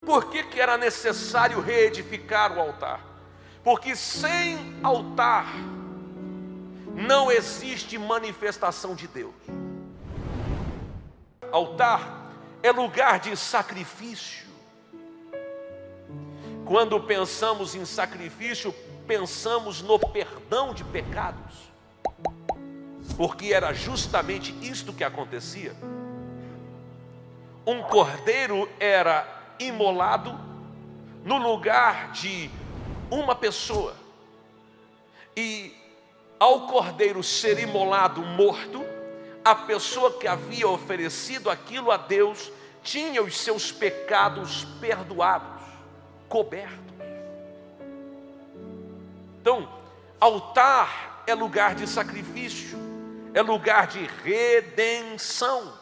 Por que era necessário reedificar o altar? Porque sem altar não existe manifestação de Deus. Altar é lugar de sacrifício. Quando pensamos em sacrifício, pensamos no perdão de pecados, porque era justamente isto que acontecia. Um cordeiro era imolado no lugar de uma pessoa, e ao cordeiro ser imolado morto, a pessoa que havia oferecido aquilo a Deus tinha os seus pecados perdoados, cobertos. Então, altar é lugar de sacrifício, é lugar de redenção,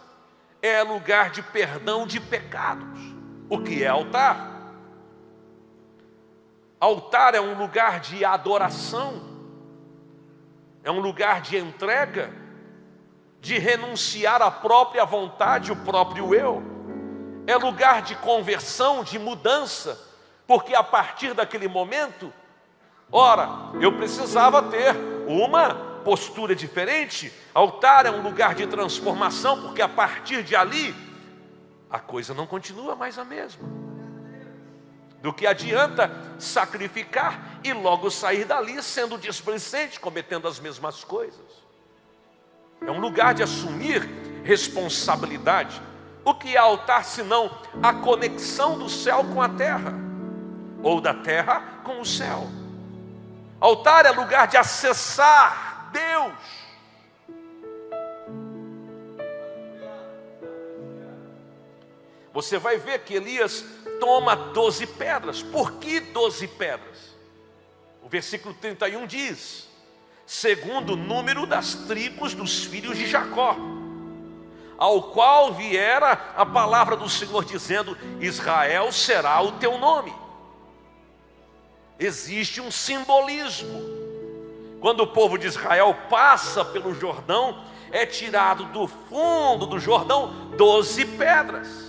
é lugar de perdão de pecados. O que é altar? Altar é um lugar de adoração, é um lugar de entrega, de renunciar à própria vontade, o próprio eu. É lugar de conversão, de mudança, porque a partir daquele momento, ora, eu precisava ter uma postura diferente. Altar é um lugar de transformação, porque a partir de ali, a coisa não continua mais a mesma. Do que adianta sacrificar e logo sair dali sendo displicente, cometendo as mesmas coisas. É um lugar de assumir responsabilidade. O que é altar senão a conexão do céu com a terra, ou da terra com o céu? Altar é lugar de acessar Deus. Você vai ver que Elias toma 12 pedras. Por que 12 pedras? O versículo 31 diz: segundo o número das tribos dos filhos de Jacó, ao qual viera a palavra do Senhor dizendo: Israel será o teu nome. Existe um simbolismo. Quando o povo de Israel passa pelo Jordão, é tirado do fundo do Jordão 12 pedras.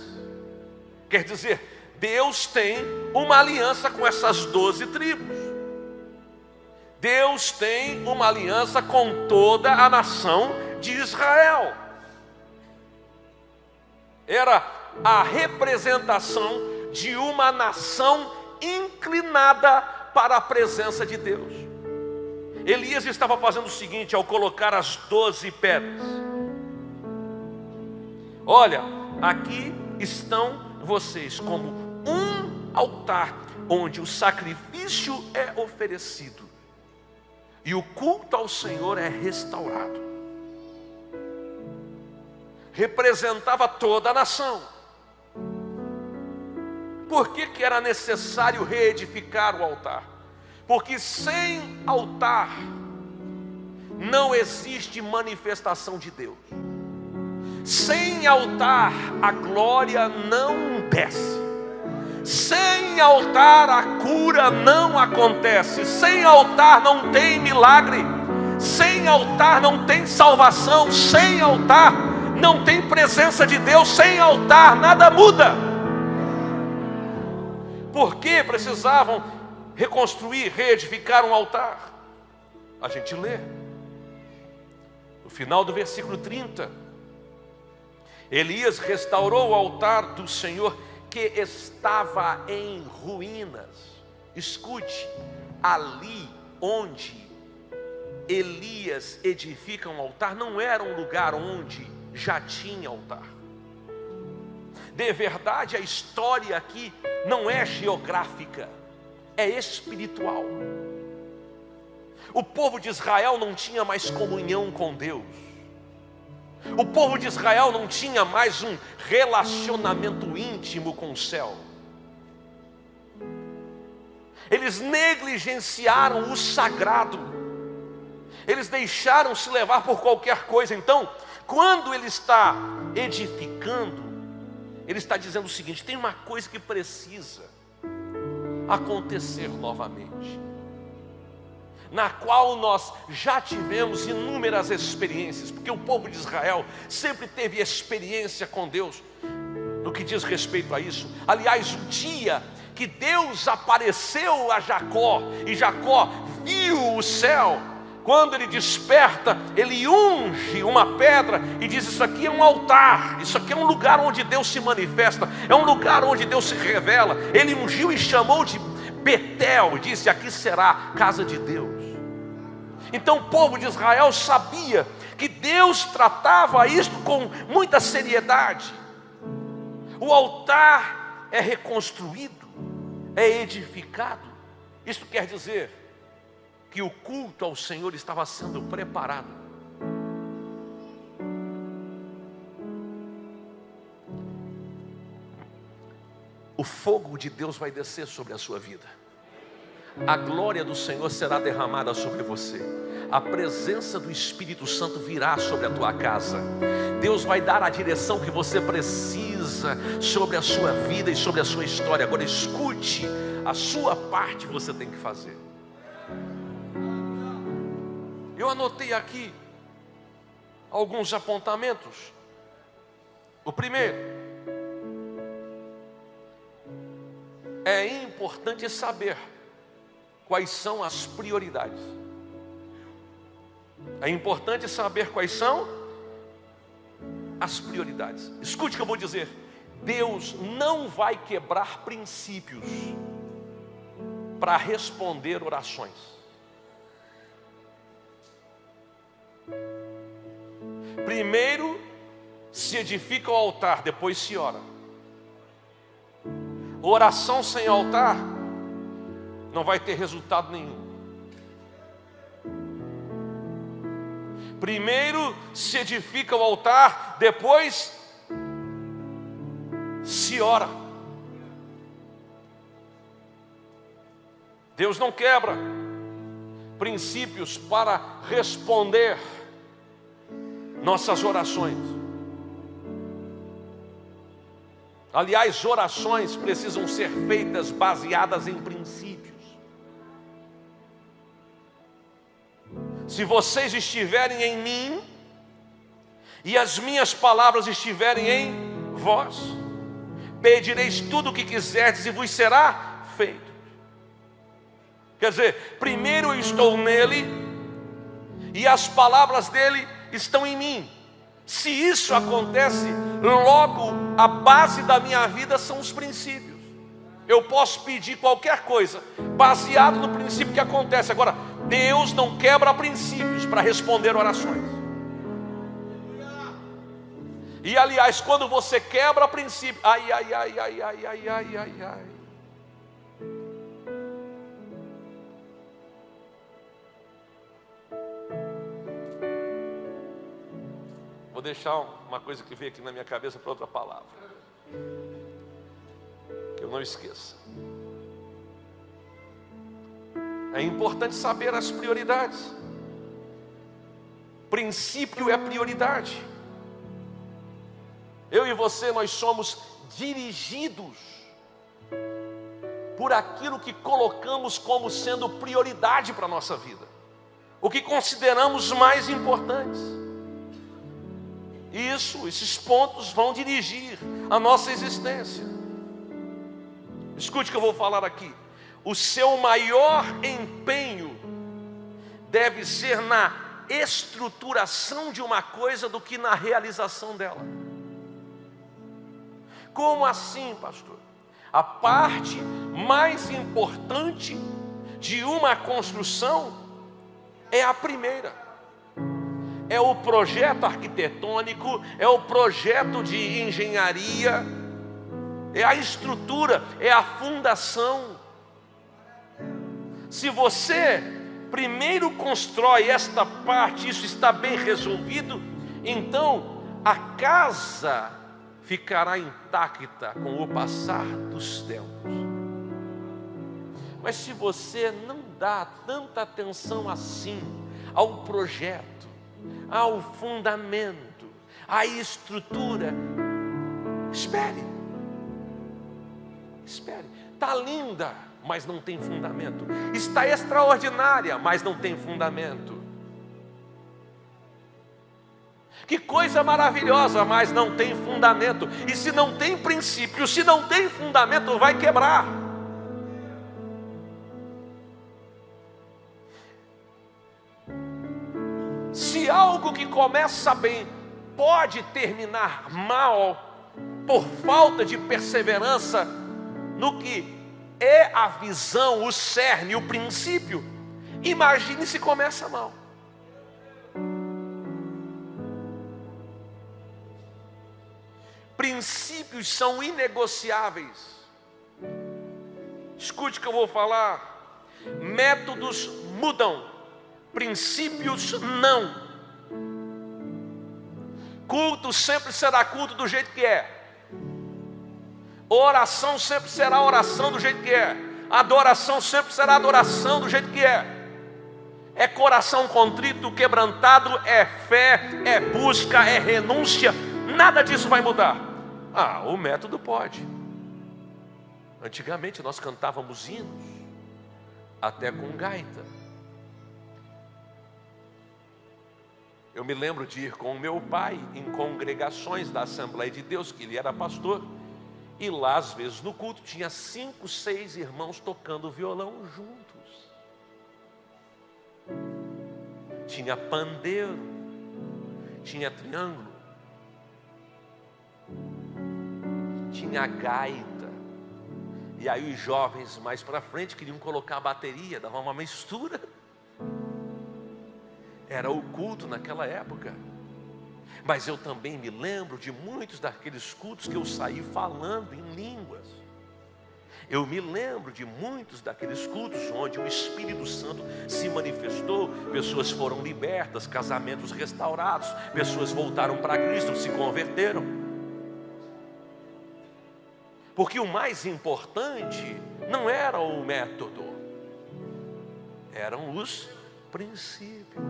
Quer dizer, Deus tem uma aliança com essas 12 tribos. Deus tem uma aliança com toda a nação de Israel. Era a representação de uma nação inclinada para a presença de Deus. Elias estava fazendo o seguinte ao colocar as 12 pedras: olha, aqui estão vocês como um altar onde o sacrifício é oferecido e o culto ao Senhor é restaurado. Representava toda a nação. Por que era necessário reedificar o altar? Porque sem altar não existe manifestação de Deus. Sem altar a glória não desce. Sem altar a cura não acontece. Sem altar não tem milagre. Sem altar não tem salvação. Sem altar não tem presença de Deus. Sem altar nada muda. Por que precisavam reconstruir, reedificar um altar? A gente lê no final do versículo 30. Elias restaurou o altar do Senhor que estava em ruínas. Escute, ali onde Elias edifica um altar não era um lugar onde já tinha altar. De verdade, a história aqui não é geográfica, é espiritual. O povo de Israel não tinha mais comunhão com Deus. O povo de Israel não tinha mais um relacionamento íntimo com o céu. Eles negligenciaram o sagrado. Eles deixaram se levar por qualquer coisa. Então, quando ele está edificando, ele está dizendo o seguinte: tem uma coisa que precisa acontecer novamente, na qual nós já tivemos inúmeras experiências, porque o povo de Israel sempre teve experiência com Deus. no que diz respeito a isso. Aliás, o dia que Deus apareceu a Jacó, e Jacó viu o céu, quando ele desperta, ele unge uma pedra e diz: isso aqui é um altar, isso aqui é um lugar onde Deus se manifesta, é um lugar onde Deus se revela. Ele ungiu e chamou de Betel, disse: aqui será casa de Deus. Então o povo de Israel sabia que Deus tratava isto com muita seriedade. O altar é reconstruído, é edificado. Isto quer dizer que o culto ao Senhor estava sendo preparado. O fogo de Deus vai descer sobre a sua vida. A glória do Senhor será derramada sobre você. A presença do Espírito Santo virá sobre a tua casa. Deus vai dar a direção que você precisa sobre a sua vida e sobre a sua história. Agora escute, a sua parte você tem que fazer. Eu anotei aqui alguns apontamentos. O primeiro: é importante saber quais são as prioridades. É importante saber quais são as prioridades. Escute o que eu vou dizer. Deus não vai quebrar princípios para responder orações. Primeiro se edifica o altar, depois se ora. Oração sem altar não vai ter resultado nenhum. Primeiro se edifica o altar, depois se ora. Deus não quebra princípios para responder nossas orações. Aliás, orações precisam ser feitas baseadas em princípios. Se vocês estiverem em mim e as minhas palavras estiverem em vós, pedireis tudo o que quiserdes e vos será feito. Quer dizer, primeiro eu estou nele e as palavras dele estão em mim. Se isso acontece, logo a base da minha vida são os princípios. Eu posso pedir qualquer coisa baseado no princípio que acontece. Agora, Deus não quebra princípios para responder orações. E aliás, quando você quebra princípio, ai. Vou deixar uma coisa que veio aqui na minha cabeça para outra palavra, que eu não esqueça. É importante saber as prioridades. Princípio é prioridade. Eu e você, nós somos dirigidos por aquilo que colocamos como sendo prioridade para a nossa vida, o que consideramos mais importantes. Esses pontos vão dirigir a nossa existência. Escute o que eu vou falar aqui. O seu maior empenho deve ser na estruturação de uma coisa do que na realização dela. Como assim, pastor? A parte mais importante de uma construção é a primeira. É o projeto arquitetônico, é o projeto de engenharia, é a estrutura, é a fundação. Se você primeiro constrói esta parte, isso está bem resolvido, então a casa ficará intacta com o passar dos tempos. Mas se você não dá tanta atenção assim ao projeto, ao fundamento, à estrutura, espere. Está linda, mas não tem fundamento. Está extraordinária, mas não tem fundamento. Que coisa maravilhosa, mas não tem fundamento. E se não tem princípio, se não tem fundamento, vai quebrar. Se algo que começa bem pode terminar mal por falta de perseverança no que é a visão, o cerne, o princípio, imagine se começa mal. Princípios são inegociáveis. Escute o que eu vou falar. Métodos mudam, princípios não. Culto sempre será culto do jeito que é. Oração sempre será oração do jeito que é. Adoração sempre será adoração do jeito que é. É coração contrito, quebrantado, é fé, é busca, é renúncia. Nada disso vai mudar. O método pode. Antigamente nós cantávamos hinos, até com gaita. Eu me lembro de ir com o meu pai em congregações da Assembleia de Deus, que ele era pastor. E lá, às vezes, no culto, tinha 5, 6 irmãos tocando violão juntos. Tinha pandeiro, tinha triângulo, tinha gaita. E aí os jovens mais para frente queriam colocar a bateria, dava uma mistura. Era o culto naquela época. Mas eu também me lembro de muitos daqueles cultos que eu saí falando em línguas. Eu me lembro de muitos daqueles cultos onde o Espírito Santo se manifestou, pessoas foram libertas, casamentos restaurados, pessoas voltaram para Cristo, se converteram. Porque o mais importante não era o método, eram os princípios.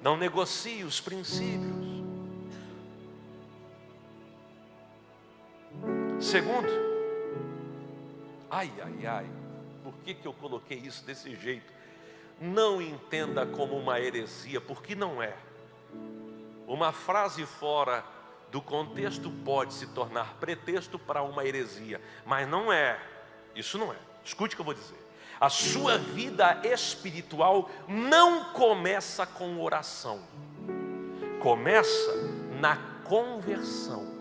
Não negocie os princípios. Segundo, por que eu coloquei isso desse jeito? Não entenda como uma heresia, porque não é. Uma frase fora do contexto pode se tornar pretexto para uma heresia, mas não é. Isso não é. Escute o que eu vou dizer. A sua vida espiritual não começa com oração. Começa na conversão.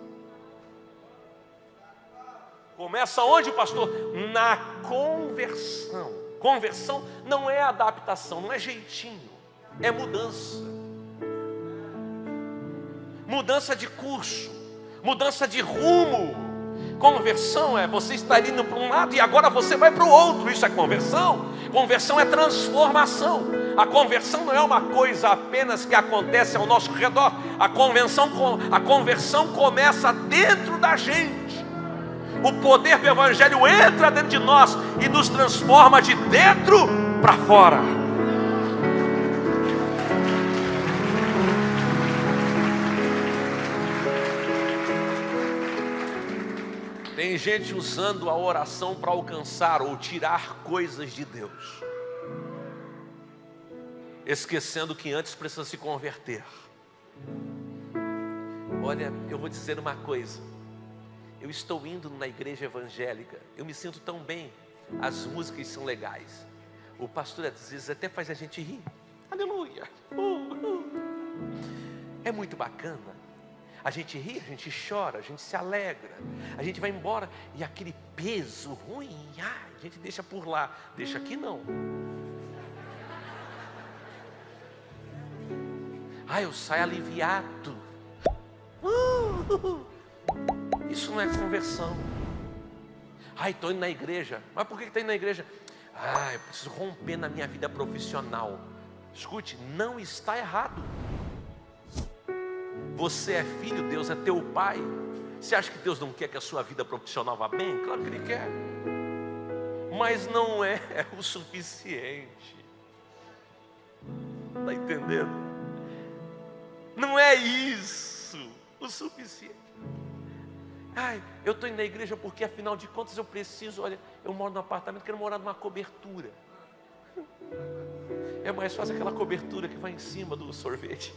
Começa onde, pastor? Na conversão. Conversão não é adaptação, não é jeitinho, é mudança. Mudança de curso, mudança de rumo. Conversão é você estar indo para um lado e agora você vai para o outro. Isso é conversão. Conversão é transformação. A conversão não é uma coisa apenas que acontece ao nosso redor. A conversão começa dentro da gente. O poder do Evangelho entra dentro de nós e nos transforma de dentro para fora. Tem gente usando a oração para alcançar ou tirar coisas de Deus, esquecendo que antes precisa se converter. Olha, eu vou dizer uma coisa. Eu estou indo na igreja evangélica, eu me sinto tão bem, as músicas são legais, o pastor às vezes até faz a gente rir. Aleluia! É muito bacana. A gente ri, a gente chora, a gente se alegra, a gente vai embora e aquele peso ruim, a gente deixa por lá, deixa aqui não. Eu saio aliviado. Isso não é conversão. Estou indo na igreja. Mas por que está indo na igreja? Eu preciso romper na minha vida profissional. Escute, não está errado. Você é filho, Deus é teu pai. Você acha que Deus não quer que a sua vida profissional vá bem? Claro que Ele quer. Mas não é o suficiente. Está entendendo? Não é isso o suficiente. Eu estou indo na igreja porque afinal de contas eu preciso, olha, eu moro num apartamento, quero morar numa cobertura. É mais fácil aquela cobertura que vai em cima do sorvete.